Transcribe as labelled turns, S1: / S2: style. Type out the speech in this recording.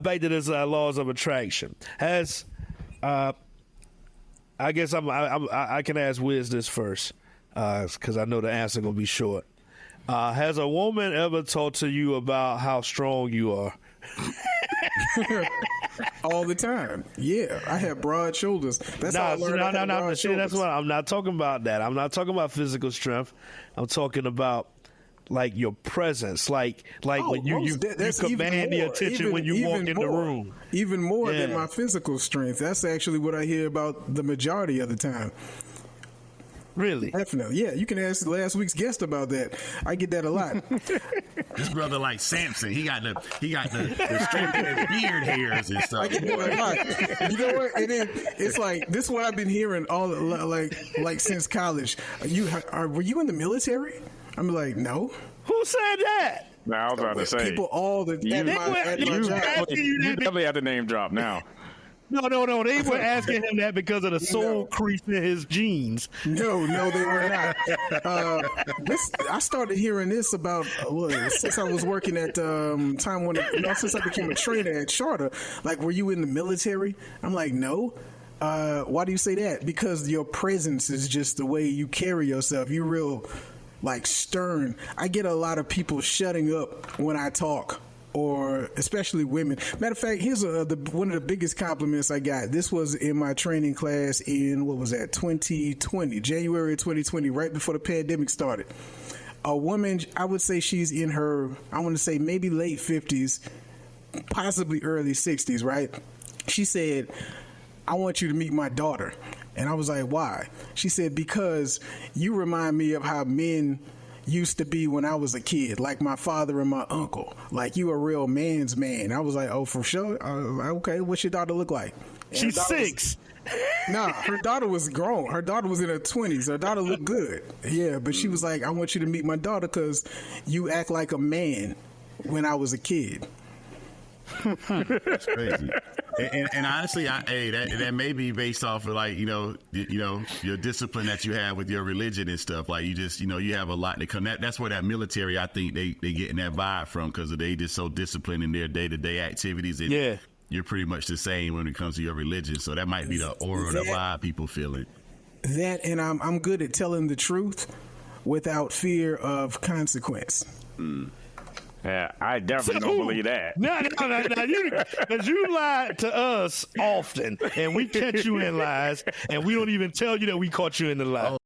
S1: back to this laws of attraction. Has I guess I can ask Wiz this first because I know the answer gonna be short. Has a woman ever talked to you about how strong you are?
S2: All the time. Yeah, I have broad shoulders. That's how I learned I had broad shoulders.
S1: That's what I'm not talking about. That I'm not talking about physical strength. I'm talking about like your presence, like when you command the attention when you walk in the room.
S2: Even more than my physical strength. That's actually what I hear about the majority of the time.
S1: Really?
S2: Definitely. Yeah, you can ask last week's guest about that. I get that a lot.
S3: This brother like Samson. He got the strength in his beard hairs and stuff.
S2: I get that a lot. You know what? And then it's like this is what I've been hearing all like since college. Were you in the military? I'm like, no.
S1: Who said that?
S4: No, I was about to say
S2: people all the
S4: you definitely have to name drop now.
S1: No. They were asking him that because of the soul crease in his jeans.
S2: No, they were not. I started hearing this about since I was working at time when since I became a trainer at Charter. Like, were you in the military? I'm like, no. Why do you say that? Because your presence is just the way you carry yourself. You're real, like, stern. I get a lot of people shutting up when I talk. Or especially women. Matter of fact, here's one of the biggest compliments I got. This was in my training class in, 2020, January 2020, right before the pandemic started. A woman, I would say she's in her, I want to say maybe late 50s, possibly early 60s, right? She said, I want you to meet my daughter. And I was like, why? She said, because you remind me of how men used to be when I was a kid, like my father and my uncle. Like, you a real man's man. I was like, oh, for sure? Okay, what's your daughter look like? And
S1: she's 6.
S2: Nah, her daughter was grown. Her daughter was in her 20s. Her daughter looked good. Yeah, but she was like, I want you to meet my daughter because you act like a man when I was a kid.
S3: That's crazy. And honestly, that may be based off of like your discipline that you have with your religion and stuff. Like you just you have a lot to connect. That's where that military, I think they getting that vibe from because they just so disciplined in their day-to-day activities. And you're pretty much the same when it comes to your religion. So that might be the aura, the vibe people feeling.
S2: That and I'm good at telling the truth without fear of consequence.
S4: Yeah, I definitely don't believe that.
S1: No, because you lie to us often, and we catch you in lies, and we don't even tell you that we caught you in the lie.